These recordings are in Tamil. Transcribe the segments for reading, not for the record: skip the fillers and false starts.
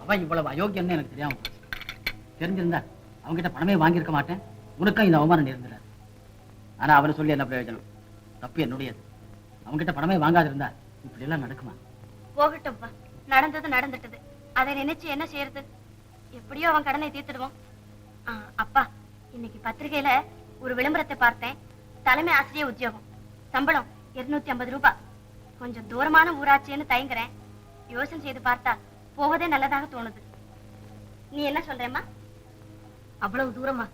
அவன் இவ்வளவு அயோக்கியன்னு எனக்கு தெரியாம போச்சு. தெரிஞ்சிருந்தா அவன்கிட்ட பணமே வாங்கியிருக்க மாட்டேன். உனக்கும் இந்த அவமானம் நேர்ந்துடாது. ஆனா அவனை சொல்லி என்ன பிரயோஜனம்? தப்பு என்னுடையது. அவன்கிட்ட பணமே வாங்காதிருந்தா இப்படி எல்லாம் நடக்குமா? போகட்டும்ப்பா, நடந்தது நடந்துட்டது. அதை நினைச்சு என்ன செய்யறது? எப்படியோ அவன் கடனை தீர்த்துடுவோம். அப்பா, இன்னைக்கு பத்திரிகையில ஒரு விளம்பரத்தை பார்த்தேன். தலைமை ஆசிரியர் உத்தியோகம், சம்பளம் 250 ரூபாய். கொஞ்சம் தூரமான ஊராட்சின்னு தயங்குறேன். யோசனை செய்து பார்த்தா போவதே நல்லதாக தோணுது. நீ என்ன சொல்றேம்மா? அவ்வளவு தூரமா?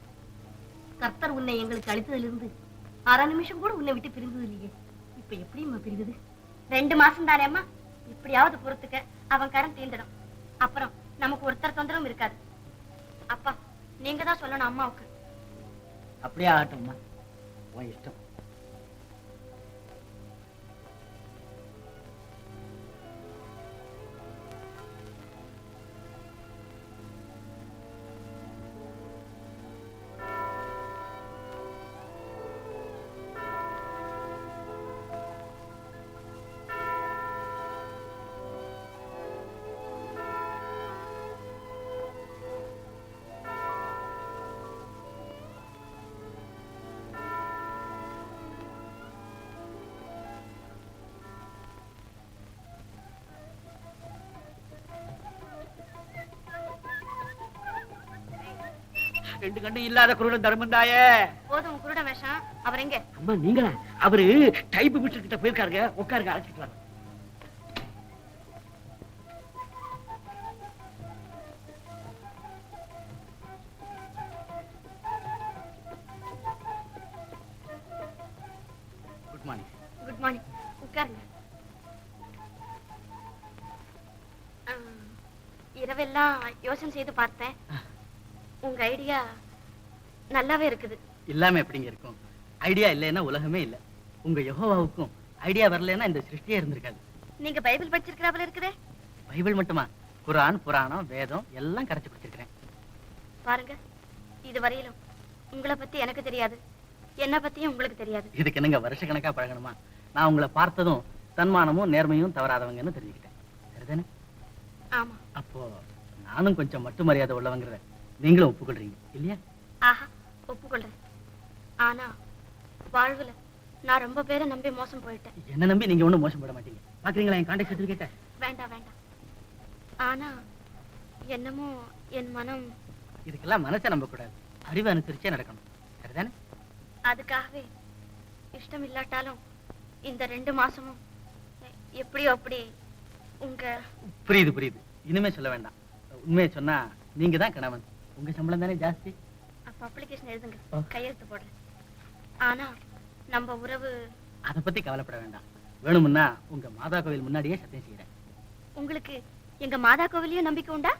கர்த்தர் உன்னை எங்களுக்கு அளித்ததிலிருந்து அரை நிமிஷம் கூட உன்னை விட்டு பிரிந்தது இல்லையே. இப்ப எப்படிம்மா பிரிந்தது? 2 மாசம் தானே அம்மா, இப்படியாவது பொறுத்துக்க. அவன் கடன் தீர்ந்துடும். அப்புறம் நமக்கு ஒருத்தர் தொந்தரவும் இருக்காது. அப்பா, நீங்க தான் சொல்லணும் அம்மாவுக்கு. அப்படியே ஆகட்டும்மா, உன் இஷ்டம். ரெண்டு கண்ணு இல்லாத குருடன் தர்மந்தாயே. போதும் குருட வேஷம். அவர் எங்க? அம்மா நீங்களா? அவரு டைப் மிஸ்டர் கிட்ட போயிருக்காருங்க. உட்காருங்க, அழைச்சிட்டு வர. Good morning. Good morning. உட்காருங்க. இரவெல்லாம் யோசனை செய்து பார்த்தேன். உங்க ஐடியா நல்லாவே இருக்குது. இல்லாம எப்படிங்க இருக்கும்? ஐடியா இல்லைன்னா உலகமே இல்ல. உங்க யெகோவாவுக்கும் ஐடியா வரலன்னா இந்த சிருஷ்டியே இருந்திருக்காது. நீங்க பைபிள் படிச்சிருக்கிறாப்ல இருக்குதே. பைபிள் மட்டுமா? குர்ஆன், புராணம், வேதம் எல்லாம் கரைச்சு குடிச்சிருக்கிறேன். பாருங்க, இது வரையிலும் உங்களை பத்தி எனக்கு தெரியாது, என்ன பத்தியும் உங்களுக்கு தெரியாது. இதுக்கு என்னங்க வருஷக்கணக்கா பழகணுமா? நான் உங்களை பார்த்ததும் தன்மானமும் நேர்மையும் தவறாதவங்கன்னு தெரிஞ்சுக்கிட்டேன். சரிதானே? ஆமா. அப்போ நானும் கொஞ்சம் மட்டு மரியாதை உள்ளவங்கிற நீங்களும் ஒப்புக்கொள்றீங்க இல்லையா? ஆஹா, ஒப்புக்கொள்றேன். ஆனா வாழ்வுல நான் ரொம்ப பேரை நம்பி மோசம் போயிட்டேன். என்ன நம்பி நீங்க ஒண்ணும் மோசம் போட மாட்டீங்க. பாக்குறீங்களா என் கான்டாக்ட் சர்டிபிகேட்? வேண்டாம் வேண்டாம். ஆனா என்னமோ என் மனம். இதுக்கெல்லாம் மனசை நம்ப கூடாது, அறிவு அனுசரிச்சே நடக்கணும். சரிதானே? அதுக்காகவே இஷ்டம் இல்லாட்டாலும் இந்த 2 மாசமும் எப்படியோ அப்படி உங்க. புரியுது புரியுது, இனிமே சொல்ல வேண்டாம். உண்மையை சொன்னா நீங்க தான் கணவன். உங்க சம்பளம் தானே ஜாஸ்தி. அப்ப அப்ளிகேஷன் எழுதுங்க, கையெழுத்து போடுறேன். ஆனா நம்ம உறவு. அதை பத்தி கவலைப்பட வேண்டாம். வேணும்னா உங்க மாதா கோவில் முன்னாடியே சத்தியம் செய்யறேன். உங்களுக்கு எங்க மாதா கோவிலையும் நம்பிக்கை உண்டா?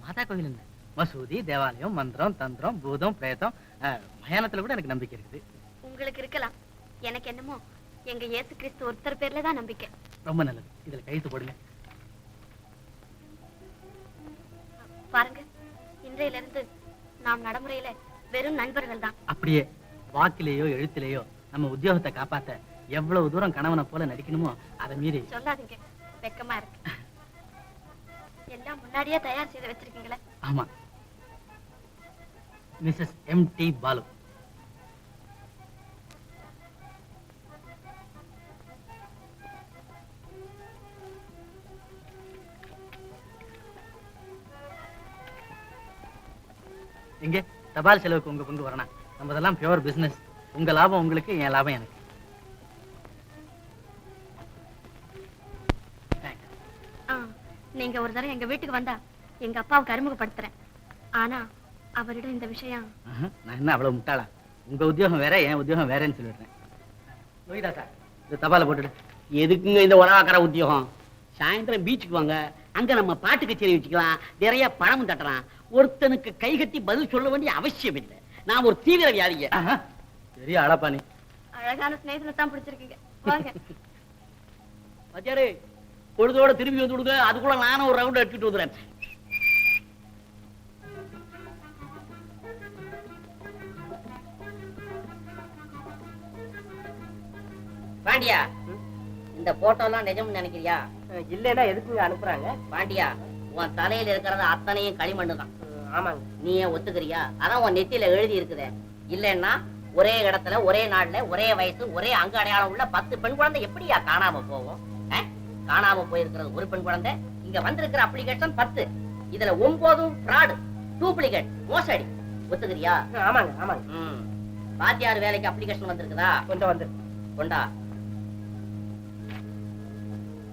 மாதா கோவில் என்ன, மசூதி, தேவாலயம், மந்திரம், தந்திரம், பூதம், பிரேதம், மயானத்துல கூட எனக்கு நம்பிக்கை இருக்குது. உங்களுக்கு இருக்கலாம், எனக்கு என்னமோ எங்க இயேசு கிறிஸ்து ஒருத்தர் பேர்ல தான் நம்பிக்கை. ரொம்ப நல்லது, இதுல கையெழுத்து போடுங்க. பாருங்க, இன்றையில இருந்து நாம் நடைமுறையில வெறும் நண்பர்கள் தான். அப்படியே வாக்கிலேயோ எழுத்திலேயோ நம்ம உத்தியோகத்தை காப்பாத்த எவ்வளவு தூரம் கணவனை போல நடிக்கணுமோ அதை மீறி. சொல்லாதீங்க, வெக்கமா இருக்கு. எல்லாம் முன்னாடியே தயார் செய்து வச்சிருக்கீங்களே. ஆமா, மிஸ்ஸஸ் M.T. பாலு. எங்க தபால் செலவுக்கு உங்க பங்கு வரணும். நம்மதெல்லாம் பியூர் பிசினஸ். உங்க லாபம் உங்களுக்கு, என் லாபம் எனக்கு. நீங்க ஒரு தடவை எங்க வீட்டுக்கு வந்தா எங்க அப்பாவுக்கு அறிமுகப்படுத்துறேன். ஆனா அவரிடம் இந்த விஷயம். நான் என்ன அவ்வளவு முட்டாளா? உங்க உத்தியோகம் வேற, என் உத்தியோகம் வேறன்னு சொல்லிடுறேன். லோகிதா சார், இந்த தபாலை போட்டுடு. எதுக்குங்க இந்த உலகாக்கிற உத்தியோகம்? சாயந்தரம் பீச்சுக்கு வாங்க, அங்க நம்ம பாட்டு கச்சேரி வச்சுக்கலாம், நிறைய பணமும் தட்டலாம். ஒருத்தனுக்கு கை கட்டி பதில் சொல்ல வேண்டிய அவசியம் இல்லை. நான் ஒரு தீவிர வியாதிய. பெரிய ஆளாப்பா நீ. அழகான ஸ்நேகிதனை தான் பிடிச்சிருக்கீங்க. வாங்க. மத்தியாரு பொழுதோட திரும்பி வந்து விடுங்க, அதுக்குள்ள நானும் ஒரு ரவுண்ட் அடிச்சுட்டு வந்துடுறேன். பாண்டியா, இந்த போட்டோ எல்லாம் நிஜம்னு நினைக்கிறியா? இல்லைன்னா எதுக்கு அனுப்புறாங்க? பாண்டியா, உன் தலையில இருக்கிறது அத்தனையும் களிமண்ணு தான். ஆமாங்க. நீ ஏன் ஒத்துக்கிறியா? அதான் உன் நெத்தியில எழுதி இருக்குதே. இல்லன்னா ஒரே இடத்துல ஒரே நாள்ல ஒரே வயசு ஒரே அங்க அடையாளம் உள்ள 10 பெண் குழந்தை எப்படியா காணாம போவோம்? காணாம போயிருக்கிறது ஒரு பெண் குழந்தை, இங்க வந்திருக்கிற அப்ளிகேஷன் 10. இதுல 9 ஃப்ராட், டூப்ளிகேட், மோசடி. ஒத்துக்கிறியா? ஆமாங்க ஆமாங்க. வாத்தியார் வேலைக்கு அப்ளிகேஷன் வந்திருக்குதா? கொஞ்சம் வந்து கொண்டா.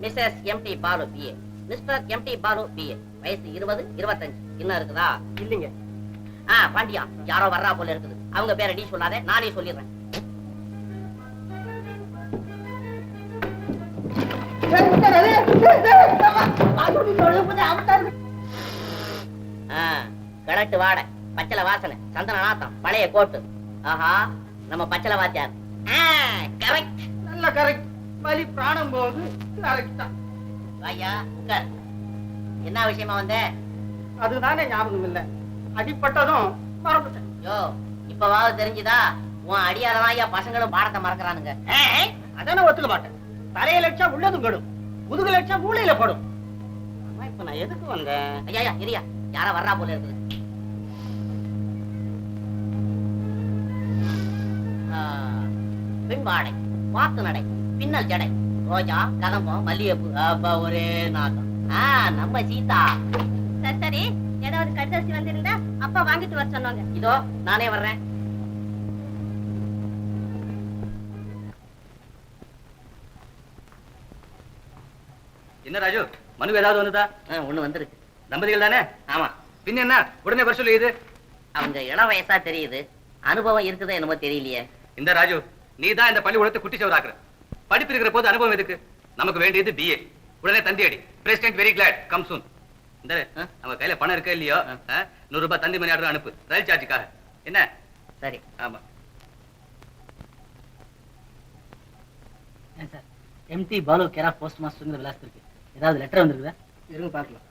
Mrs MD Balu BA, Mr MD Balu BA, வயசு 20, 25. இன்னும் இருக்குதா? இல்லைங்க. பாண்டியா, யாரோ வர்றா போல இருக்குது. அவங்க பேரை நீ சொல்லாதே, நானே சொல்லிடுறேன். கலட்டு வாடை, பச்சளை வாசனை, சந்தன நாத்தம், பழைய கோட்டு. ஆஹா, நம்ம பச்சளை வாத்தியார். கரெக்ட், நல்ல கரெக்ட். வலி பிராணம் போகுது. கரெக்ட் தான். ஐயா உட்கார். என்ன விஷயமா வந்த? அதுதானே ஞாபகம் இல்ல. அடிப்பட்டதும் மறந்துட்டேன். யோ, இப்பவாவது தெரிஞ்சுதா? உன் அடியாலதான் ஐயா பசங்களும் பாடத்தை மறக்கிறானுங்க. அதான ஒத்துக்க மாட்டேன். தலைய லட்சம் உள்ளதும் கடும், முதுகு லட்சம் மூளையில படும். இப்ப நான் எதுக்கு வந்தேன்? ஐயா இரியா, யாரா வர்றா போல இருக்குது. பின்பாடை, வாத்து நடை, பின்னல் ஜடை, ரோஜா, கதம்பம், மல்லிகைப்பூ, ஒரே நாகம். நம்ம சீதா. சரி சரி, ஏதாவது கடிதம் வந்திருந்தா அப்பா வாங்கிட்டு வர சொன்னாங்க. இதோ நானே வர்றேன். என்ன ராஜு, மனு ஏதாவது வந்ததா? ஒண்ணு வந்திருக்கு. தம்பதிகள் தானே? ஆமா. பின்ன என்ன, உடனே வர சொல்லி இது. அவங்க இளம் வயசா தெரியுது, அனுபவம் இருக்குதோ என்னமோ தெரியலையே. இந்த ராஜு, நீ தான் இந்த பள்ளிக்கூடத்தை குட்டி சவராக்குற. படிப்பு இருக்கிற போது அனுபவம் எதுக்கு? நமக்கு வேண்டியது பிஏ. உடனே தந்தி அடி. பிரசிடென்ட் வெரி கிளாட், கம் சூன். இந்த நம்ம கையில பணம் இருக்கா இல்லையோ, 100 ரூபாய் தந்தி மணி ஆர்டர் அனுப்பு, ரயில் சார்ஜுக்காக. என்ன? சரி. ஆமா. சார், எம்டி பாலு கேரா போஸ்ட் மாஸ்டர் விலாசம் இருக்கு. ஏதாவது லெட்டர் வந்திருக்குதா? இருங்க பார்க்கலாம்.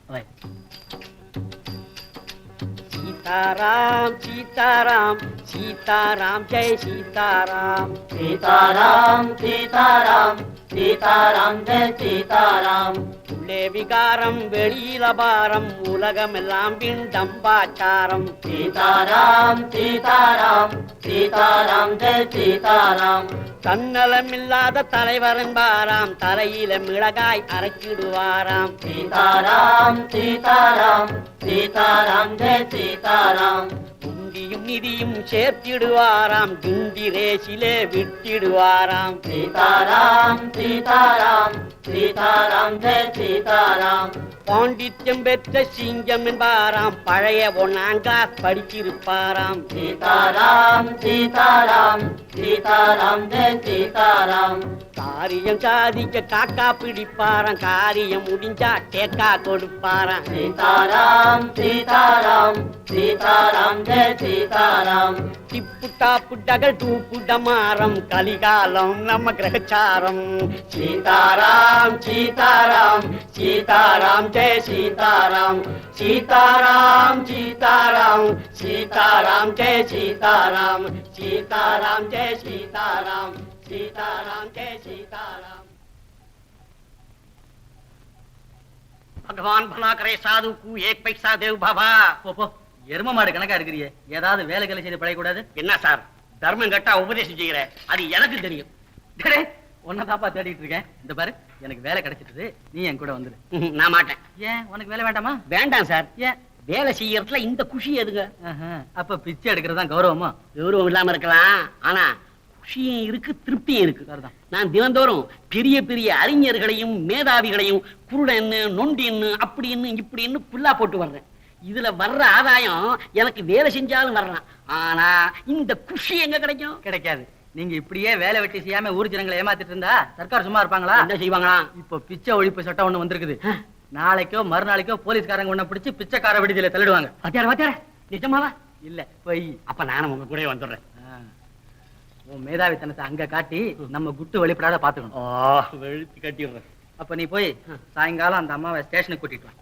சீதாராம் சீதாராம் சீதாராம் ஜெய் சீதாராம் சீதாராம் சீதாராம் சீதாராம் ஜெய் சீதாராம். உள்ளே விகாரம் வெளியில பாரம், உலகமெல்லாம் பிண்டம்பாச்சாரம். சீதாராம் சீதாராம் சீதாராம் ஜெய் சீதாராம். தன்னலமில்லாத தலைவர் என்பாராம், தலையில மிளகாய் அரைச்சிடுவாராம். சீதாராம் சீதாராம் சீதாராம் ஜெய் சீதாராம். குண்டியும் நிதியும் சேர்த்திடுவாராம், குண்டி ரேசிலே விட்டிடுவாராம். சீதாராம் சீதாராம் சீதாராம் ஜெய் சீதாராம். பாண்டித்யம் பெற்ற சிங்கம் என்பாராம், பழைய ஒன்னாங்கா படிச்சிருப்பாராம். சீதாராம் சீதாராம் சீதாராம் ஜெய் சீதாராம். காரியம் சாதிக்க காக்கா பிடிப்பாராம், காரியம் முடிஞ்சா டேக்கா கொடுப்பாராம். சீதாராம் சீதாராம் சீதாராம் ஜெய் சீதாராம். டிப்பு டாப்பு டகல் டூப்பு டமாரம், கலிகாலம் நம்ம கிரகச்சாரம். சீதாராம் சீதாராம் சீதாராம் ஜெய் சீதாராம். சீதாராம் சீதாராம் சீதாராம் ஜெய் சீதாராம். சீதாராம் ஜெய் சீதாராம் சீதாராம் ஜெய் சீதாராம். भगवान भला करे साधु को एक पैसा देव बाबा. போ, எரும மாடு கணக்கா இருக்கிறியே, ஏதாவது வேலைகளை செய்து பழையக்கூடாது? என்ன சார் தர்மம் கட்டா உபதேசம் செய்யற? அது எனக்கு தெரியும். உன்னதாப்பா தேடிட்டு இருக்கேன். இந்த பாரு, எனக்கு வேலை கிடைச்சிட்டு, நீ என் கூட வந்துரு. நான் மாட்டேன். ஏன், உனக்கு வேலை வேண்டாமா? வேண்டாம் சார். ஏன்? வேலை செய்யறதுல இந்த குஷி எதுங்க? அப்ப பிச்சை எடுக்கிறதா கௌரவமா? கௌரவம் இல்லாம இருக்கலாம், ஆனா குஷியும் இருக்கு, திருப்தியும் இருக்கு. நான் தினந்தோறும் பெரிய பெரிய அறிஞர்களையும் மேதாவிகளையும் குருடன்னு நொண்டின்னு அப்படின்னு இப்படின்னு புல்லா போட்டு வர்றேன். இதுல வர்ற ஆதாயம் எனக்கு வேலை செஞ்சாலும் வரலாம், ஆனா இந்த குஷி எங்க கிடைக்கும்? கிடைக்காது. நீங்க இப்படியே வேலை வெட்டி செய்யாம ஊர் ஜனங்களை ஏமாத்திட்டு இருந்தா சர்க்கார் சும்மா இருப்பாங்களா? என்ன செய்வாங்களா? இப்ப பிச்சை ஒழிப்பு சட்டம் ஒண்ணு வந்திருக்குது. நாளைக்கோ மறுநாளைக்கோ போலீஸ்காரங்க ஒண்ணு பிடிச்சு பிச்சைக்கார விடுதலை தள்ளிடுவாங்க. வாத்தியார நிஜமாவா? இல்ல போய். அப்ப நானும் உங்க கூட வந்துடுறேன். உன் மேதாவித்தனத்தை அங்க காட்டி நம்ம குட்டு வெளிப்படாத பாத்துக்கணும். வெளுத்து கட்டிடுறேன். அப்ப நீ போய் சாயங்காலம் அந்த அம்மாவை ஸ்டேஷனுக்கு கூட்டிட்டு வா.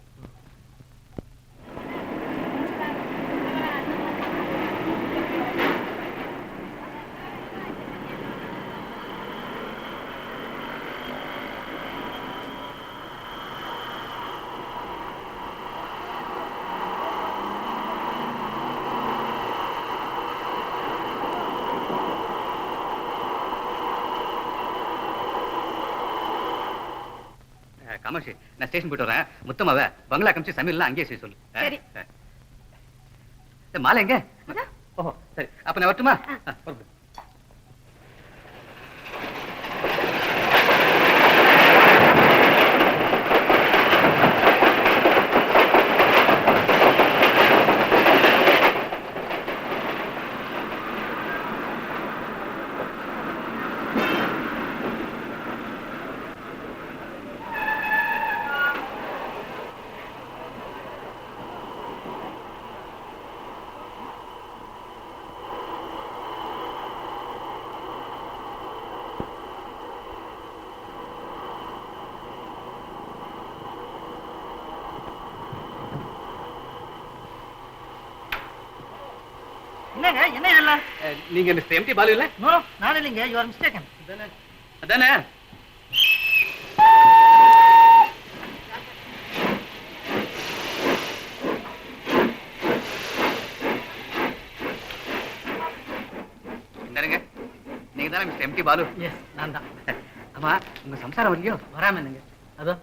காமாட்சி, நான் ஸ்டேஷன் போயிட்டு வரேன். முத்தமாவ பங்களா கமிச்சு சமையல்லாம் அங்கேயே செய்ய சொல்லு. சரி. மாலை எங்க? ஓஹோ சரி, அப்ப நான் வரட்டுமா? புறப்படு. என்னங்க என்ன இதெல்லாம்? நீங்க மிஸ்டர் எம்டி பாலு இல்ல? நோ, நான் இல்லைங்க. You are mistaken. அதானே? என்னங்க, நீங்க தானே மிஸ்டர் எம்டி பாலு? எஸ், நான் தான். ஆமா, உங்க சம்சாரம் வரலையோ? வராம என்னங்க? அதோ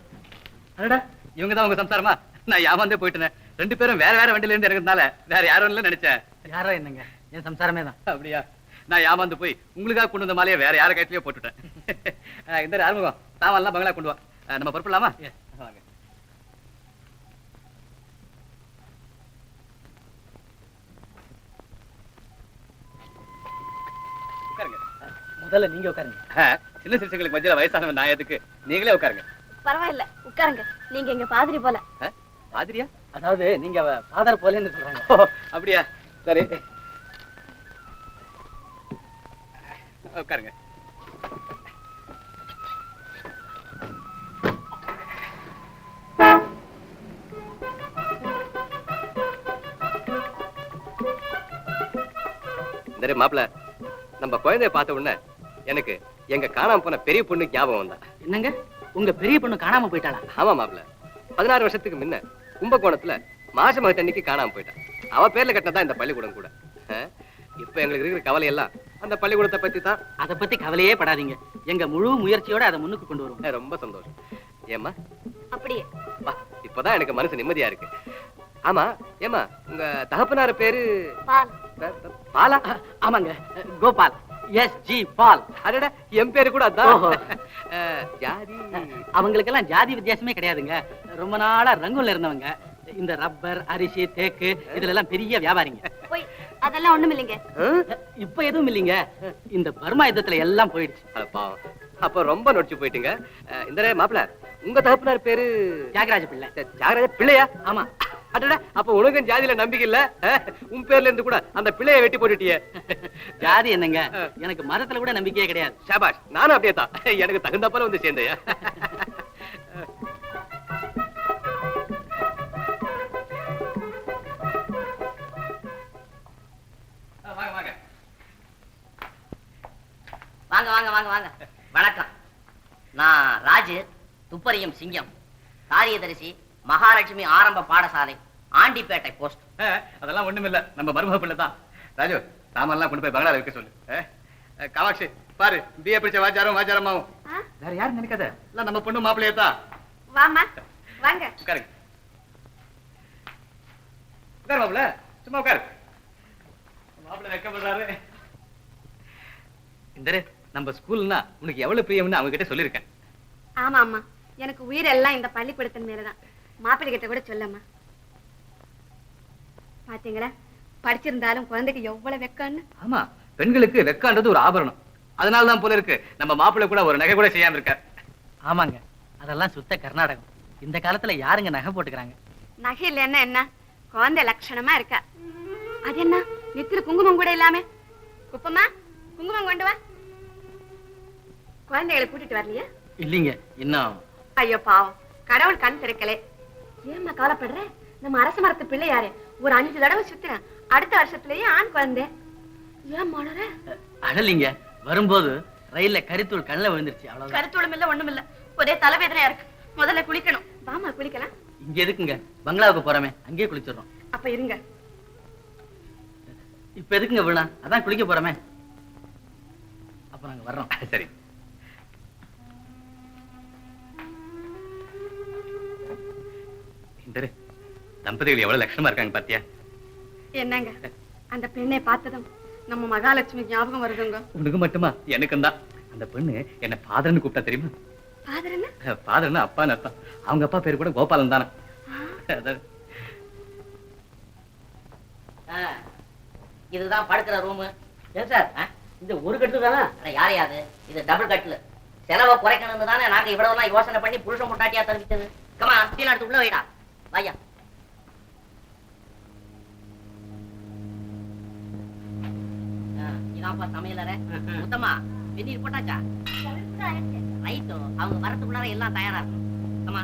அடடா, இவங்க தான் உங்க சம்சாரமா? நான் ஏமாந்தே போயிட்டேன். ரெண்டு பேரும் வேற வேற வண்டியில இருந்து இறங்குறதுனால வேற யாரும் இல்ல நினைச்சேன். யாரோ என்னங்க, என் சம்சாரமே தான். அப்படியா? நான் ஏமாந்து போய் உங்களுக்காக கொண்டு வந்த மாலையை வேற யார கையிலயோ போட்டுட்டேன். இந்த ஆரம்பம் சாமான்லாம் பங்களா கொண்டு வா. நம்ம பொறுப்பிடலாமா? வாங்க. உட்காருங்க. முதல்ல நீங்க உட்காருங்க. சின்ன சிறுசுங்களுக்கு மத்தியில வயசானவன் நான் எதுக்கு? நீங்களே உட்காருங்க. பரவாயில்ல, உட்காருங்க. நீங்க எங்க பாதிரி போல. பாதிரியா? அதாவது நீங்க ஃபாதர் போலேன்னு சொல்றாங்க. அப்படியா? சரி, உட்காருங்க. இந்த மாப்பிள்ள, நம்ம குழந்தைய பார்த்த உடனே எனக்கு எங்க காணாம போன பெரிய பொண்ணு ஞாபகம் வந்தா. என்னங்க, உங்க பெரிய பொண்ணு காணாம போயிட்டாளா? ஆமா மாப்பிள்ள, 16 வருஷத்துக்கு முன்ன கும்பகோணத்துல மாச மகத்தன்னைக்கு காணாம போயிட்டான். அவ பேர்ல கட்டினதான் இந்த பள்ளிக்கூடம் கூட. இப்ப எங்களுக்கு இருக்கிற கவலை எல்லாம் அந்த பள்ளிக்கூடத்தை பத்தி தான். அதை பத்தி கவலையே படாதீங்க. எங்க முழு முயற்சியோட அதை முன்னுக்கு கொண்டு வருவோம். ரொம்ப சந்தோஷம். ஏமா? அப்படியே இப்பதான் எனக்கு மனசு நிம்மதியா இருக்கு. ஆமா ஏமா, உங்க தகப்பனார பேரு? பால். பாலா? ஆமாங்க, கோபால். எஸ் ஜி பால். அடடா, என் பேரு கூட அதான். ஜாதி? அவங்களுக்கெல்லாம் ஜாதி வித்தியாசமே கிடையாதுங்க. ரொம்ப நாளா ரங்கூன்ல இருந்தவங்க. இந்த ரப்பர், அரிசி, தேக்கு இதுல எல்லாம் பெரிய வியாபாரிங்க. போய் அதெல்லாம் ஒண்ணும் இல்லைங்க. இப்ப எதுவும் இல்லைங்க. இந்த பர்மா யுத்தத்துல எல்லாம் போயிடுச்சு. அப்ப ரொம்ப நொடிச்சு போயிட்டீங்க. இந்த மாப்பிள்ள, உங்க தகப்பனார் பேரு? தியாகராஜ பிள்ளை. தியாகராஜ பிள்ளையா? ஆமா. அடடா, அப்ப உனக்கும் ஜாதியில நம்பிக்கை இல்ல? உன் பேர்ல இருந்து கூட அந்த பிள்ளைய வெட்டி போட்டுட்டியே. ஜாதி என்னங்க, எனக்கு மதத்துல கூட நம்பிக்கையே கிடையாது. ஷாபாஷ், நானும் அப்படியே தான். எனக்கு தகுந்தப்பல வந்து சேர்ந்தையா. வாங்க வாங்க வாங்க வாங்க. வணக்கம். நான் ராஜு, துப்பறியும் சிங்கம், காரியதரிசி, மகாலட்சுமி ஆரம்ப பாடசாலை, ஆண்டிப்பேட்டை போஸ்ட். அதெல்லாம் ஒண்ணுமில்ல, நம்ம மருமக பிள்ளை தான். ராஜு, சாமான்லாம் கொண்டு போய் பங்களால வைக்க சொல்லு. காமாட்சி பாரு, பிஏ பிடிச்ச வாச்சாரமாவும். வேற யாரும் நினைக்காத, இல்ல நம்ம பொண்ணு மாப்பிள்ளையே தான். வாமா, வாங்க. உட்காருங்க. உட்காரு மாப்பிள்ள, சும்மா உட்காரு. மாப்பிள்ள வெக்கப்படுறாரு. இந்த நம்ம ஸ்கூல்னா உனக்கு எவ்வளவு பிரியம்னு அவங்க கிட்ட சொல்லிருக்கேன். ஆமா அம்மா, எனக்கு உயிர் எல்லாம் இந்த பள்ளிக்கூடத்தின் மேலதான். மாப்பிள்ளை கிட்ட கூட சொல்லம்மா. பாத்தீங்களா, படிச்சிருந்தாலும் குழந்தைக்கு எவ்வளவு வெக்கம்னு. ஆமா, பெண்களுக்கு வெக்கன்றது ஒரு ஆபரணம். அதனாலதான் போல இருக்கு நம்ம மாப்பிள்ளை கூட ஒரு நகை கூட செய்யாம இருக்கார். ஆமாங்க, அதெல்லாம் சுத்த கர்நாடகம். இந்த காலத்துல யாருங்க நகை போட்டுக்கிறாங்க? நகை இல்லைன்னா என்ன, குழந்தை லட்சணமா இருக்கா. அது என்ன, நெத்தில குங்குமம் கூட இல்லாம? குப்பமா, குங்குமம் கொண்டு வா. குழந்தைகளை கூட்டிட்டு வரலையா? இல்லீங்க, இன்னும். ஐயோ பாவம், கடவுள் கண் திறக்கலே. ஏம்மா கவலைப்படுற? நம்ம அரச மரத்து பிள்ளை யாரு ஒரு 5 தடவை சுத்துறேன். அடுத்த வருஷத்துலயே ஆண் குழந்தை. ஏன் மலர? அழலிங்க, வரும்போது ரயில்ல கரித்தூள் கண்ணில் விழுந்துருச்சு. அவ்வளவு. கருத்தூளும் இல்ல, ஒண்ணும் இல்ல, ஒரே தலைவேதனையா இருக்கு. முதல்ல குளிக்கணும். வாமா குளிக்கலாம். இங்க எதுக்குங்க, பங்களாவுக்கு போறமே அங்கேயே குளிச்சிடறோம். அப்ப இருங்க. இப்ப எதுக்குங்க விழா? அதான் குளிக்க போறமே. அப்ப நாங்க வர்றோம். சரி. சுந்தரு, தம்பதிகள் எவ்வளவு லட்சணமா இருக்காங்க பாத்தியா? என்னங்க அந்த பெண்ணை பார்த்ததும் நம்ம மகாலட்சுமி ஞாபகம் வருதுங்க. உனக்கு மட்டுமா? எனக்கும் தான். அந்த பெண்ணு என்ன ஃபாதர்னு கூப்பிட்டா தெரியுமா? ஃபாதர் என்ன? ஃபாதர்னு அப்பான்னு அர்த்தம். அவங்க அப்பா பேரு கூட கோபாலன் தானே. இதுதான் படுக்கிற ரூமு. ஏன் சார் இந்த ஒரு கட்டு தானே? யாரையாது இது டபுள் கட்டில். செலவை குறைக்கணும்னு தானே நாங்க இவ்வளவுலாம் யோசனை பண்ணி புருஷன் முட்டாட்டியா தெரிவித்தது. கமா கீழே எடுத்து உள்ள வைடா. வாயா. இதான்ப்பா சமையலற. சுத்தமா வெந்நீர் போட்டாச்சா? ரைட்டோ, அவங்க வரத்துக்குள்ளார எல்லாம் தயாரா இருக்கும். கமா.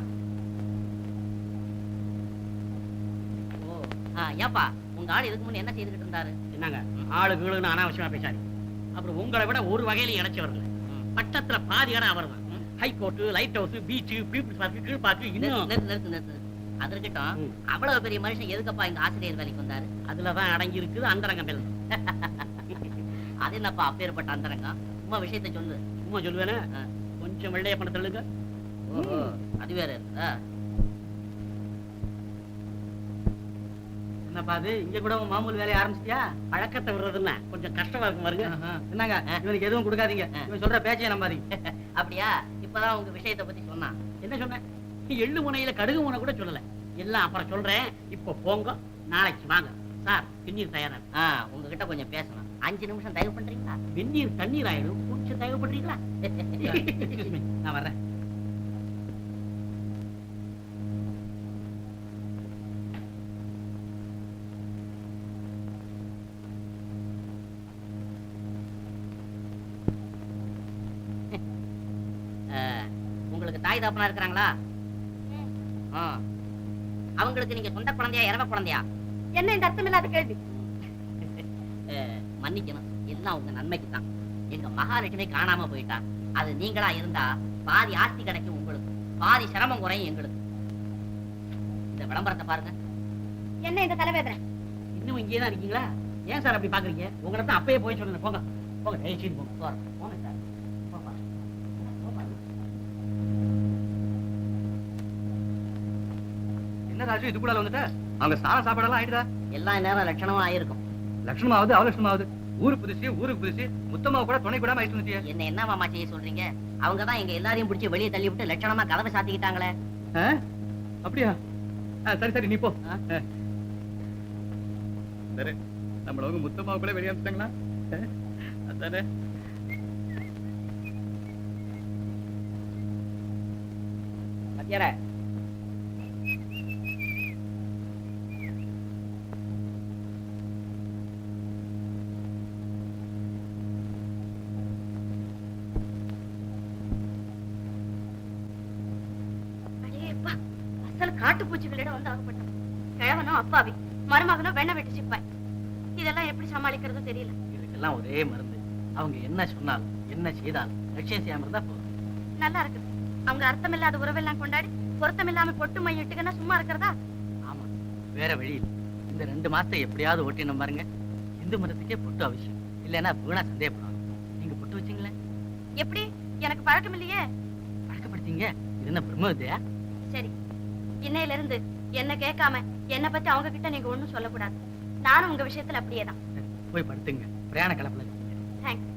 ஓ ஏப்பா உங்க ஆள் இதுக்கு முன்ன என்ன செய்துகிட்டு இருந்தாரு? என்னங்க ஆளுக்கு வீடுன்னு அனாவசியமா பேசாரு. அப்புறம் உங்களை விட ஒரு வகையில இணைச்சவருங்க. பட்டத்துல பாதி இடம் அவர் தான். High court, lighthouse, beach, people's park, கீழ் பார்க், இன்னும் நிறுத்து. அது இருக்கட்டும், அவ்வளவு பெரிய மனுஷன் எதுக்கப்பா இங்க ஆசிரியர் வேலைக்கு வந்தாரு? அதுலதான் அடங்கி இருக்குது அந்தரங்கம் மேல. அது என்னப்பா அப்பேற்பட்ட அந்தரங்கம்? சும்மா விஷயத்தை சொல்லு. சும்மா சொல்லுவேனே, கொஞ்சம் வெள்ளைய பணம் தள்ளுங்க. ஓஹோ, அது வேற இருக்குதா? என்னப்பா அது, இங்க கூட உன் மாமூல் வேலையை ஆரம்பிச்சிட்டியா? பழக்கத்தை விடுறதுன்னா கொஞ்சம் கஷ்டமா இருக்கும் பாருங்க. என்னங்க இவனுக்கு எதுவும் கொடுக்காதீங்க. இவன் சொல்ற பேச்சையை நம்பாதீங்க. அப்படியா? இப்பதான் உங்க விஷயத்தை பத்தி சொன்னான். என்ன சொன்னேன்? எள்ளு முனையில கடுகு முனை கூட சொல்லல. எல்லாம் அப்புறம் சொல்றேன். இப்ப போங்க, நாளைக்கு வாங்க. சார் வெந்நீர் தயாரா? உங்ககிட்ட கொஞ்சம் பேசணும். 5 நிமிஷம் தயவு பண்றீங்களா? வெந்நீர் தண்ணீர் ஆயிடும், கொஞ்சம் தயவு பண்றீங்களா? நான் வர்றேன். உங்களுக்கு தாய் தாப்பனா இருக்கிறாங்களா? அவங்களுக்கு நீங்க சொந்த குழந்தையா இறவ குழந்தையா? என்ன இந்த அர்த்தமில்லாத கேள்வி? மன்னிக்கணும், எல்லாம் உங்க நன்மைக்கு தான். எங்க மகாலட்சுமி காணாம போயிட்டா. அது நீங்களா இருந்தா பாதி ஆஸ்தி கிடைக்கும் உங்களுக்கு, பாதி சிரமம் குறையும் எங்களுக்கு. இந்த விளம்பரத்தை பாருங்க. என்ன இந்த தலைவேதனை? இன்னும் இங்கே தான் இருக்கீங்களா? ஏன் சார் அப்படி பாக்குறீங்க? உங்களை தான் அப்பயே போய் சொன்னேன். போங்க போங்க, தயவுசெய்து போங்க. போங்க சார். என்ன ராஜு இதுக்குள்ள வந்துட்ட? அவங்க சார சாப்பாடெல்லாம் ஆயிடுதா? எல்லா நேரம் லட்சணமா ஆயிருக்கும். லட்சணமாவது அவலட்சணமாவது. ஊருக்கு புதுசு முத்தமா கூட துணை கூடாம ஆயிட்டு வந்துட்டியா? என்ன என்ன மாமா செய்ய சொல்றீங்க? அவங்கதான் எங்க எல்லாரையும் பிடிச்சி வெளியே தள்ளி விட்டு லட்சணமா கதவை சாத்திக்கிட்டாங்களே. அப்படியா? சரி நீ போ. சரி, நம்மளவங்க முத்தமா கூட வெளியே அனுப்பிட்டாங்களா? அதானே. மத்தியார காட்டுப்பூச்சிகளிடம் வந்து ஆகப்பட்டோம். கிழவனோ அப்பாவி, மருமகனோ வெண்ண வெட்டி சிப்பாய். இதெல்லாம் எப்படி சமாளிக்கிறது தெரியல. இதுக்கெல்லாம் ஒரே மருந்து. அவங்க என்ன சொன்னாலும் என்ன செய்தாலும் லட்சியம் செய்யாம இருந்தா போதும். நல்லா இருக்குது. அவங்க அர்த்தமில்லாத உறவெல்லாம் கொண்டாடி பொருத்தமில்லாம பொட்டு மையிட்டுங்கன்னா சும்மா இருக்கிறதா? ஆமா, வேற வழி இல்லை. இந்த 2 மாசத்தை எப்படியாவது ஓட்டினோம் பாருங்க. இந்து மதத்துக்கே பொட்டு அவசியம். இல்லைன்னா வீணா சந்தேகப்படும். நீங்க பொட்டு வச்சீங்களே? எப்படி? எனக்கு பழக்கம் இல்லையே. பழக்கப்படுத்தீங்க? இது என்ன பிரம்ம வித்தையா? சரி, இன்னையில இருந்து என்ன கேட்காம என்ன பத்தி அவங்க கிட்ட நீங்க ஒண்ணும் சொல்லக்கூடாது. நானும் உங்க விஷயத்துல அப்படியேதான். போய் படுத்துங்க. பிரயாண கிளம்பல. தேங்க்ஸ்.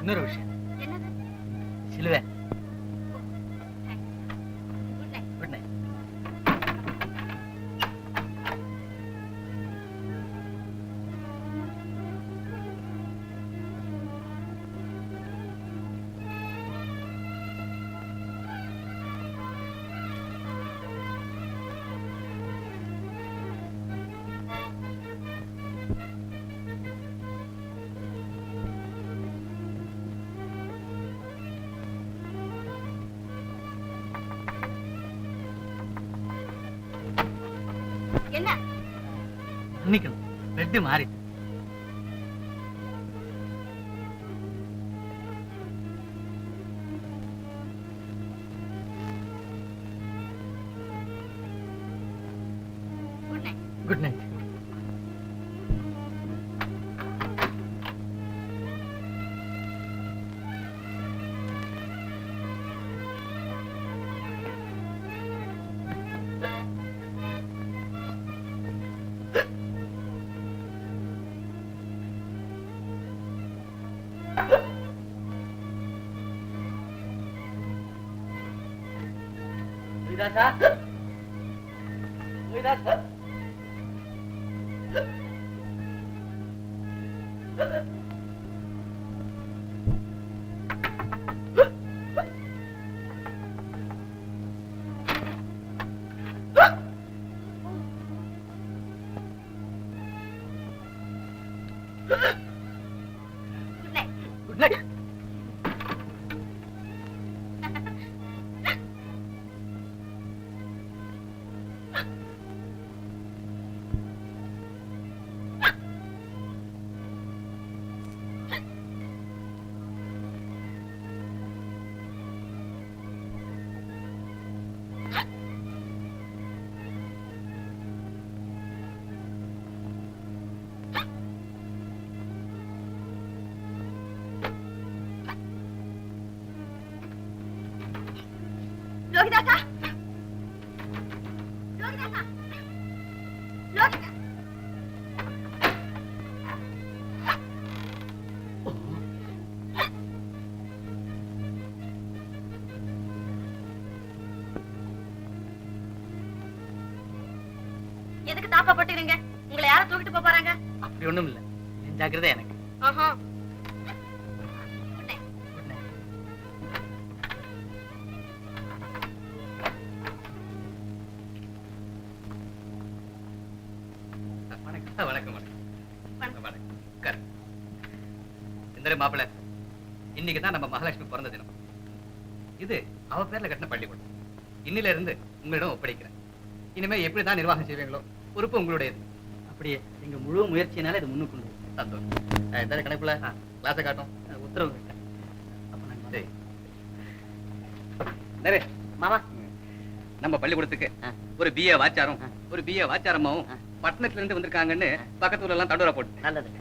இன்னொரு விஷயம். என்னது? சிலுவை. Good night. Good night. என்ன? மன்னிக்கணும், பெட் மாறி. Good night. Good night. லோகிதாசா, லோகிதாசா. Good night. Good night. லோகிதாசா, லோகிதாசா, லோகிதா. எதுக்கு தாப்பா போட்டுக்கிறீங்க? உங்களை யார தூக்கிட்டு போறாங்க? அப்படி ஒண்ணும் இல்ல, என் ஜாக்கிரதை எனக்கு. ஆஹா. Good night. Good night. வணக்கம் வணக்கம் வணக்கம் வணக்கம். உட்காரு. இந்த மாப்பிள்ளை, இன்னைக்கு தான் நம்ம மகாலட்சுமி பிறந்த தினம். இது அவ பேர்ல கட்டின பள்ளிக்கூடம். இன்னில இருந்து உங்களிடம் ஒப்படைக்கிறேன். இனிமே எப்படிதான் நிர்வாகம் செய்வீங்களோ பொறுப்பு உங்களுடையது. அப்படியே எங்க முழு முயற்சியினால இது முன்னுக்கு கொண்டு வரும். சந்தோஷம். இந்த கணக்குல கிளாஸை காட்டும். உத்தரவு கேட்டேன். அப்ப நாங்க சரி. நிறைய மாமா நம்ம பள்ளிக்கூடத்துக்கு ஒரு பிஏ வாச்சாரம் ஒரு பிஏ வாச்சாரமாவும் பட்டணத்துல இருந்து வந்திருக்காங்கன்னு பக்கத்துல எல்லாம் தண்டோரா போட்டு. நல்லது.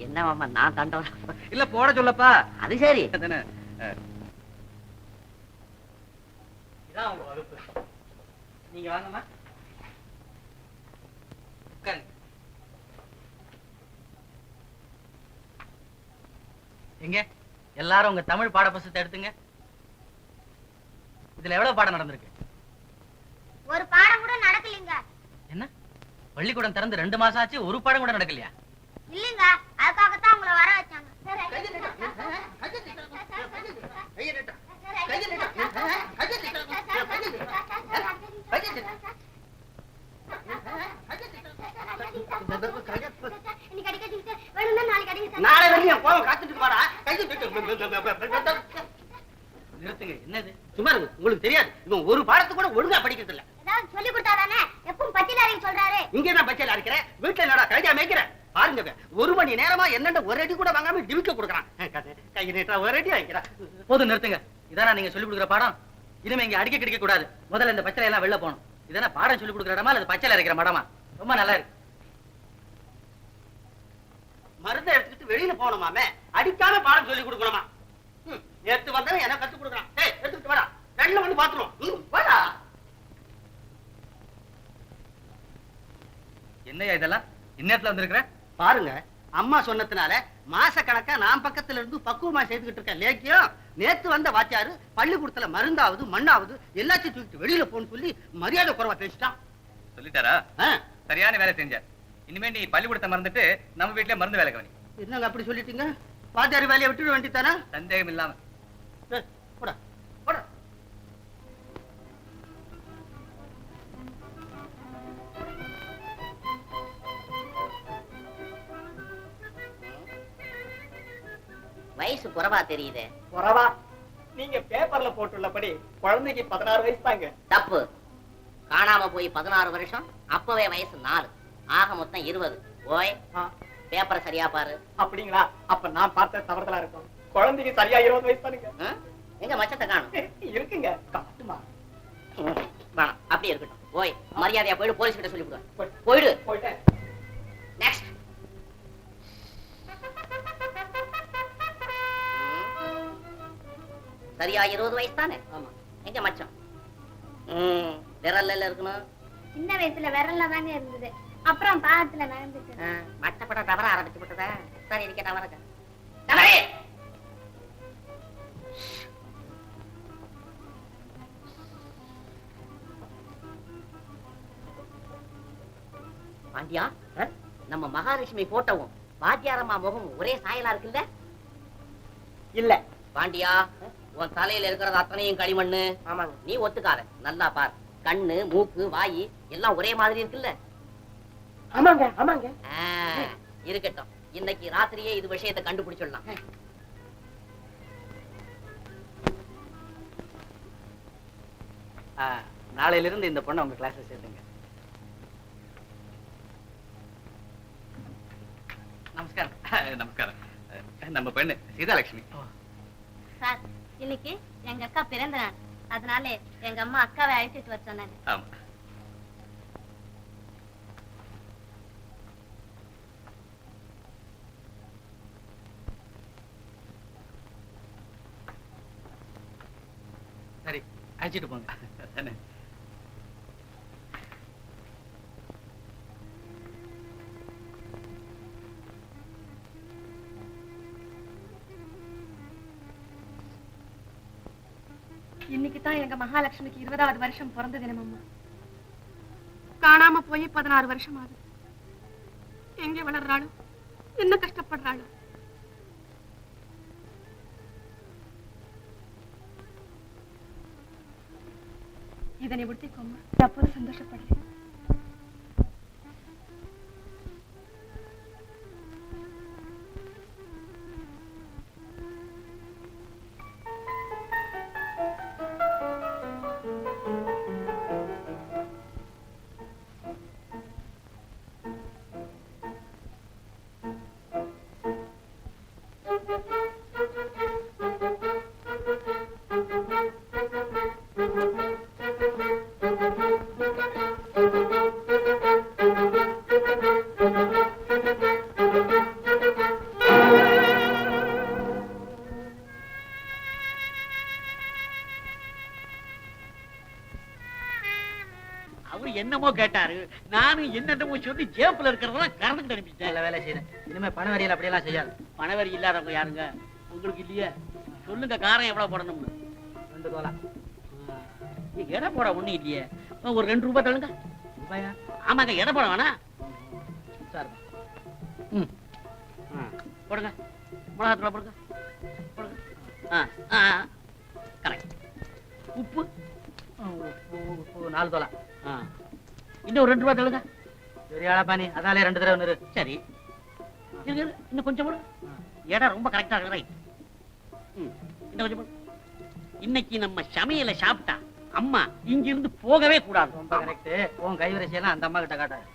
என்ன மாமா நான் தண்டோரா? இல்ல போட சொல்லப்பா. அது சரி. அதானே. இதான் உங்க வகுப்பு. நீங்க வாங்கம்மா. உட்காருங்க. எங்க எல்லாரும் உங்க தமிழ் பாட புத்தகத்தை எடுத்துங்க. இதுல எவ்வளவு பாடம் நடந்திருக்கு? ஒரு பாடம் கூட நடக்கலீங்க. என்ன பள்ளிக்கூடம் திறந்து 2 மாசம் ஆச்சு, ஒரு பாடம் கூட நடக்கலையா? இல்லீங்க, அதுக்காகத்தான் உங்களை வர வச்சாங்க. இன்னைக்கு அடிக்காதீங்க சார். வேணும்னா நாளைக்கு அடிங்க சார். நாளை வந்து என் கோவம் காத்துட்டு வாடா. நிறுத்துங்க. என்னது? சும்மா இருக்கு. உங்களுக்கு தெரியாது, இவன் ஒரு பாடத்தை கூட ஒழுங்கா படிக்கிறது இல்ல. ஏதாவது சொல்லி கொடுத்தாதானே? எப்பவும் பட்டியல் அறிக்க சொல்றாரு. இங்கே தான் பச்சையில அடிக்கிறேன், வீட்டுல என்னடா கழுதா மேய்க்கிறேன். பாருங்க, 1 மணி நேரமா என்னண்ட ஒரு அடி கூட வாங்காம டிவிக்க கொடுக்குறான். கை நீட்டா ஒரு அடி வாங்கிக்கிறான். போதும் நிறுத்துங்க. இதானா நீங்க சொல்லி கொடுக்குற பாடம்? இனிமே இங்க அடிக்க கிடைக்க கூடாது. முதல்ல இந்த பச்சளை எல்லாம் வெளில போகணும். இதான பாடம் சொல்லி கொடுக்குற இடமா அல்லது பச்சளை அரைக்கிற மடமா? ரொம்ப நல்லா இருக்கு. மருந்தை எடுத்துக்கிட்டு வெளியில போகணுமாமே, அடிக்காம பாடம் சொல்லி கொடுக்கணுமா? நேத்து வந்தவன் என்ன கத்து கொடுக்குறான். ஏய், எடுத்துக்கிட்டு வாடா, ரெண்டுல வந்து பாத்துருவோம். வாடா. என்னையா இதெல்லாம் இந்நேரத்துல வந்திருக்கிற? பாருங்க, அம்மா சொன்னதுனால மாச கணக்கா நான் பக்கத்துல இருந்து பக்குவமா செய்துகிட்டு இருக்கேன். லேக்கியம் நேத்து வந்த வாத்தியாரு பள்ளிக்கூடத்துல மருந்தாவது மண்ணாவது எல்லாத்தையும் தூக்கிட்டு வெளியில போன்னு சொல்லி மரியாதை குறைவா பேசிட்டான். சொல்லிட்டாரா? சரியான வேலை செஞ்சார். இனிமே நீ பள்ளிக்கூடத்தை மறந்துட்டு நம்ம வீட்டுல மருந்து வேலை கவனி. என்னங்க அப்படி சொல்லிட்டீங்க? வாத்தியார் வேலையை விட்டுட வேண்டியதானே? சந்தேகம் இல்லாம. போடா போடா. வயசு குறைவா தெரியுதே. குறைவா? நீங்க பேப்பர்ல போட்டுள்ளபடி குழந்தைக்கு 16 வயசு தாங்க. தப்பு. காணாம போய் 16 வருஷம், அப்பவே வயசு 4, ஆக மொத்தம் 20. ஓய், பேப்பரை சரியா பாரு. அப்படிங்களா? அப்ப நான் பார்த்த தவறுதலா இருக்கும். குழந்தைக்கு சரியா 20 வயசு தானுங்க. எங்க மச்சத்தை காணும்? இருக்குங்க, காட்டுமா? வேணாம், அப்படியே இருக்கட்டும். ஓய், மரியாதையா போயிடு, போலீஸ் கிட்ட சொல்லி விடுவேன். போயிடு. போயிட்டேன். நெக்ஸ்ட். சரியா 20 வயசு தானே? ஆமா. எங்க மச்சம்? விரல்ல இருக்கணும். சின்ன வயசுல விரல்ல தாங்க இருந்தது, அப்புறம் பாகத்துல நகர்ந்துட்டு. மட்டப்பட தவற ஆரம்பிச்சு விட்டதா? சரி, இருக்க தவறுங்க. தவறே. பாண்டியா, நம்ம மகாலட்சுமி போட்டோவும் வாத்தியாரம்மா முகமும் ஒரே சாயலா இருக்குல்ல? இல்ல. பாண்டியா, உன் தலையில இருக்கிறது அத்தனையும் களிமண்ணு. ஆமாங்க. நீ ஒத்துக்காத, நல்லா பார். கண்ணு, மூக்கு, வாய் எல்லாம் ஒரே மாதிரி இருக்குல்ல? ஆமாங்க ஆமாங்க. இருக்கட்டும், இன்னைக்கு ராத்திரியே இது விஷயத்தை கண்டுபிடிச்சிடலாம். நாளையில இருந்து இந்த பொண்ணை உங்க கிளாஸ்ல சேர்த்துங்க. நமஸ்காரம். நமஸ்காரம். நம்ம பெண்ணு சீதாலட்சுமி. சார், இன்னைக்கு எங்க அக்கா பிறந்த நாள். அதனால எங்க அம்மா அக்காவை அழைச்சிட்டு வர சொன்னாங்க. ஆமா. சரி, அழைச்சிட்டு போங்க. இன்னைக்கு தான் எங்க மகாலட்சுமிக்கு 20வது வருஷம் பிறந்த தினம் அம்மா. காணாம போய் 16 வருஷம் ஆகுது. எங்க வளர்றாளோ, என்ன கஷ்டப்படுறாளோ. இதனை விடுத்திக்கோமா, அப்போது சந்தோஷப்படுறேன். அவரு என்னமோ கேட்டாரு, நானும் என்னென்னமோ சொல்லி ஜேப்புல இருக்கிறதெல்லாம் கறந்துட்டு அனுப்பிட்டேன். நல்ல வேலை செய்யறேன். இனிமே பண வரியில் அப்படியெல்லாம் செய்யாது. பணவரி இல்லாதவங்க யாருங்க? உங்களுக்கு இல்லையே? சொல்லுங்க, காரம் எவ்வளவு போடணும்னு. 2 தோலா. எடை போட ஒண்ணும் இல்லையே. ஒரு 2 ரூபாய் தள்ளுங்க. ரூபாயா? ஆமாங்க, எடை போட வேணா. சார், போடுங்க, மிளகாத்தூளை போடுங்க. போடுங்க. கரெக்ட். உப்பு உப்பு 4 தோலா. இன்னும் ஒரு 2 ரூபாய் தள்ளுங்க. சரியாளா பாணி, அதாலே 2 தடவை நிறு. சரி, இன்னும் கொஞ்சம் போடு. இடம் ரொம்ப கரெக்டா இருக்கு. ரைட். இன்னும் கொஞ்சம் போடு. இன்னைக்கு நம்ம சமையல சாப்பிட்டா அம்மா இங்க இருந்து போகவே கூடாது. ரொம்ப கரெக்ட். உன் கைவரிசையெல்லாம் அந்த அம்மா கிட்ட காட்டாது.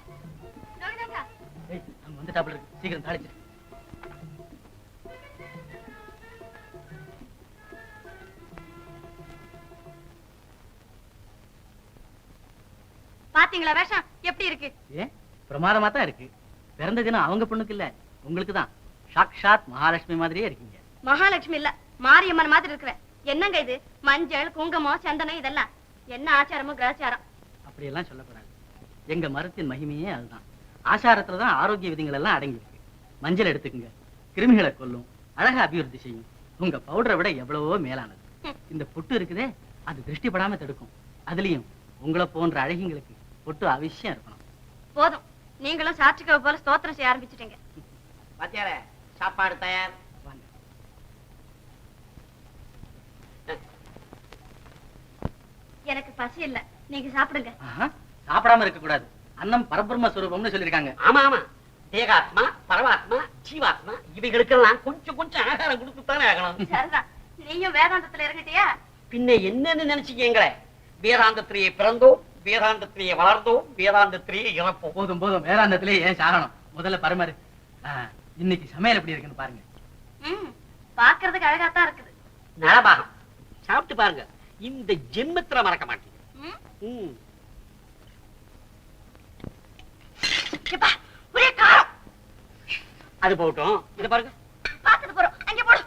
அங்க வந்துட்டாப்புல இருக்கு, சீக்கிரம் தாளிச்சு. பாத்தீங்களா வேஷம் எப்படி இருக்கு? ஏன் பிரமாதமா தான் இருக்கு. பிறந்த தினம் அவங்க பொண்ணுக்கு இல்ல, உங்களுக்கு தான். சாக்ஷாத் மகாலட்சுமி மாதிரியே இருக்கீங்க. மகாலட்சுமி இல்ல, மாரியம்மன் மாதிரி இருக்கிற. என்னங்க இது? மஞ்சள், குங்குமம், சந்தனம் இதெல்லாம் என்ன ஆச்சாரமோ கிரகச்சாரம்? அப்படியெல்லாம் சொல்லக்கூடாது. எங்க மரத்தின் மகிமையே அதுதான். ஆச்சாரத்துலதான் ஆரோக்கிய விதிகள் எல்லாம் அடங்கி இருக்கு. மஞ்சள் எடுத்துக்குங்க, கிருமிகளை கொல்லும், அழகா அபிவிருத்தி செய்யும். உங்க பவுடரை விட எவ்வளவோ மேலானது. இந்த பொட்டு இருக்குதே, அது திருஷ்டிப்படாம தடுக்கும். அதுலயும் உங்களை போன்ற அழகிங்களுக்கு பொட்டு அவசியம் இருக்கணும். போதும், நீங்களும் சாட்சிக்கவை போல ஸ்தோத்திரம் செய்ய ஆரம்பிச்சிட்டீங்க. வாத்தியாரே, சாப்பாடு தயார். வாங்க. எனக்கு பசி இல்ல, நீங்க சாப்பிடுங்க. சாப்பிடாம இருக்க கூடாது. அன்னம் பரபிரம்ம ஸ்வரூபம்னு சொல்லிருக்காங்க. ஆமா ஆமா, தேகாத்மா, பரமாத்மா, ஜீவாத்மா இவைகளுக்கெல்லாம் கொஞ்சம் கொஞ்சம் ஆகாரம் கொடுத்துத்தானே ஆகணும். சரிதான், நீயும் வேதாந்தத்துல இறங்கிட்டியா? பின்ன என்னன்னு நினைச்சுக்கீங்களே, வேதாந்தத்திலேயே பிறந்தோம், வேதாந்தத்திலேயே வளர்ந்தோம், வேதாந்தத்திலேயே இறப்போம். போதும் போதும், வேதாந்தத்திலே ஏன் சாகணும்? முதல்ல பரமாரு. இன்னைக்கு சமையல் எப்படி இருக்குன்னு பாருங்க. பாக்குறதுக்கு அழகாத்தான் இருக்குது. நலபாகம் சாப்பிட்டு பாருங்க, இந்த ஜென்மத்துல மறக்க மாட்டீங்க. ஒரே காரம். அது போகட்டும், இத பாருங்க. பாத்துட்டு போறோம், அங்க போடு.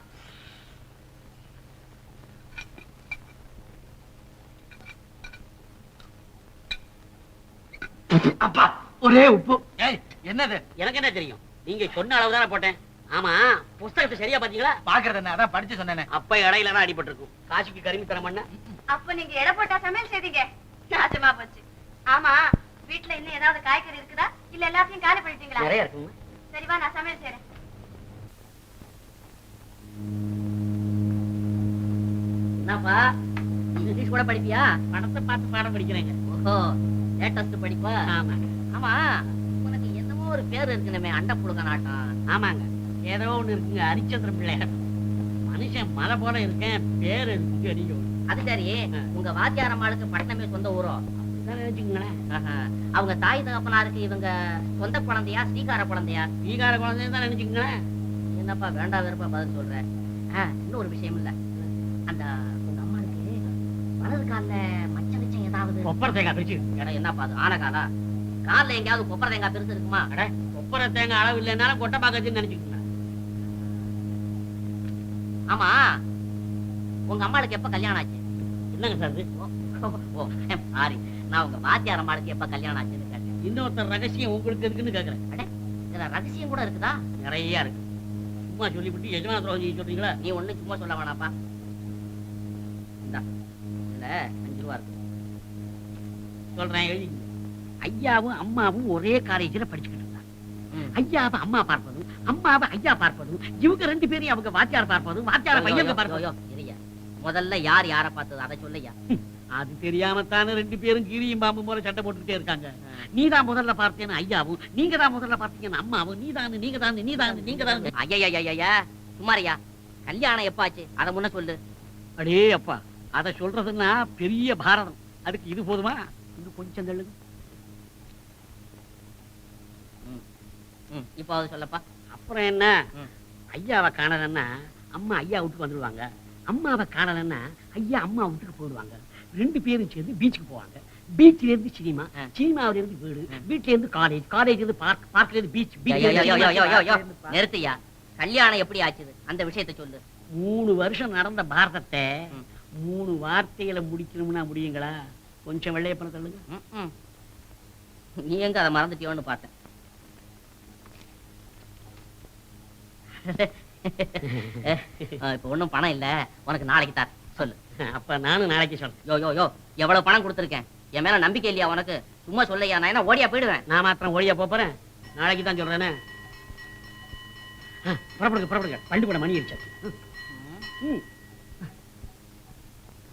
அப்பா, ஒரே உப்பு. ஏய், என்னது? எனக்கு என்ன தெரியும், நீங்க சொன்ன அளவு தானே போட்டேன். ஆமா, புஸ்தகத்தை சரியா பாத்தீங்களா? பாக்குறது என்ன, அதான் படிச்சு சொன்னேனே. அப்ப இடையில தான் அடிபட்டு இருக்கும். காசிக்கு கருமி தரம் பண்ண. அப்ப நீங்க எடை போட்டா சமையல் செய்தீங்க. நாசமா போச்சு. ஆமா, வீட்டுல இன்னும் ஏதாவது காய்கறி இருக்குதா இல்ல எல்லாத்தையும் காலி பண்ணிட்டீங்களா? நிறைய இருக்குங்க. சரி வா, நான் சமையல் செய்றேன். என்னப்பா இங்கிலீஷ் கூட படிப்பியா? படத்தை பார்த்து பாடம் படிக்கிறேங்க. ஓஹோ, லேட்டஸ்ட் படிப்பா? ஆமாங்க ஆமா, உனக்கு என்னமோ ஒரு பேர் இருக்குனமே, அண்ட புழுக நாட்டம். ஆமாங்க, ஏதோ ஒண்ணு இருக்குங்க, ஹரிச்சந்திர பிள்ளையார். மனுஷன் மலை போல இருக்கேன், பேர் இருக்கு அடிக்கும். அது சரி, உங்க வாத்தியார் அம்மாளுக்கு பட்டணமே சொந்த ஊரோ? அப்படிதான் நினைச்சுக்கங்களேன். அவங்க தாய் தகப்பனாருக்கு இவங்க சொந்த குழந்தையா ஸ்ரீகார குழந்தையா? ஈகார குழந்தைய தான் நினைச்சுக்கங்களேன். என்னப்பா வேண்டா வெறுப்பா பதில் சொல்ற? இன்னொரு விஷயம் இல்ல, அந்த உங்க அம்மாளுக்கு வலது கால்ல மச்ச வச்சம் ஏதாவது? கொப்பரை தேங்காய் பிரிச்சு. என்னப்பா அது ஆன காலா? கால்ல எங்கேயாவது கொப்பரை தேங்காய் பெருசு இருக்குமா? கொப்பரை தேங்காய் அளவு இல்லைன்னாலும் கொட்டை பாக்கச்சுன்னு நினைச்சுக்கோங்க. ஆமா, உங்க அம்மாளுக்கு எப்ப கல்யாணம் ஆச்சு? என்னங்க சார் இது? சாரி, நான் உங்க வாத்தியார் அம்மாளுக்கு எப்ப கல்யாணம் ஆச்சுன்னு கேட்டேன். இன்னொருத்தர் ரகசியம் உங்களுக்கு இருக்குன்னு கேக்குறேன். இதுல ரகசியம் கூட இருக்குதா? நிறைய இருக்கு. சும்மா சொல்லிவிட்டு எஜமான துரோகம் செய்ய சொல்றீங்களா? நீ ஒண்ணு சும்மா சொல்ல வேணாப்பா. இந்தா, இதுல 5 ரூபா இருக்கு. சொல்றேன், எழுதிங்க. ஐயாவும் அம்மாவும் ஒரே காலேஜில் படிச்சுக்கிட்டு இருந்தாங்க. ஐயாவை அம்மா பார்ப்பதும் அம்மாவை ஐயா பார்ப்பதும், இவங்க 2 பேரையும் அவங்க வாத்தியார் பார்ப்பதும் வாத்தியார பையங்க பார்ப்பதும். முதல்ல யார் யார பார்த்தது அதை சொல்லையா? அது தெரியாமத்தானே 2 பேரும் கீரியும் பாம்பு போல சண்டை போட்டுக்கிட்டே இருக்காங்க. நீதான் முதல்ல பார்த்தேன்னு ஐயாவும், நீங்க தான் முதல்ல பார்த்தீங்கன்னு அம்மாவும், நீதான் நீங்க தான் நீதான் நீங்க தான். ஐயா சுமாரியா, கல்யாணம் எப்ப ஆச்சு அதை முன்ன சொல்லு. அடே அப்பா, அதை சொல்றதுன்னா பெரிய பாரதம். அதுக்கு இது போதுமா? இன்னும் கொஞ்சம் தள்ளுங்க. இப்ப அது சொல்லப்பா. அப்புறம் என்ன, ஐயாவை காணலன்னா அம்மா ஐயா வீட்டுக்கு வந்துடுவாங்க, அம்மாவை காணலன்னா ஐயா அம்மா வீட்டுக்கு போயிடுவாங்க. 2 பேரும் சேர்ந்து பீச்சுக்கு போவாங்க. பீச்ல இருந்து சினிமா, சினிமாவில இருந்து வீடு, வீட்டுல இருந்து காலேஜ், காலேஜ் இருந்து பார்க், பார்க்ல இருந்து பீச். நிறுத்தியா, கல்யாணம் எப்படி ஆச்சுது அந்த விஷயத்தை சொல்லு. 3 வருஷம் நடந்த பாரதத்தை 3 வார்த்தையில முடிக்கணும்னா முடியுங்களா? கொஞ்சம் வெள்ளையப்பன தள்ளுங்க. நீ எங்க அதை மறந்துட்டியோன்னு பார்த்தேன். இப்ப ஒண்ணும் பணம் இல்ல, உனக்கு நாளைக்கு தார் சொல்லு. அப்ப நானும் நாளைக்கு சொல்றேன். யோ எவ்வளவு பணம் கொடுத்துருக்கேன், என் மேல நம்பிக்கை இல்லையா உனக்கு? சும்மா சொல்லையா, நான் என்ன ஓடியா போயிடுவேன்? நான் மாத்திரம் ஓடியா போறேன், நாளைக்கு தான் சொல்றேனே. புறப்படுங்க, பள்ளிக்கூட மணி அடிச்சாச்சு.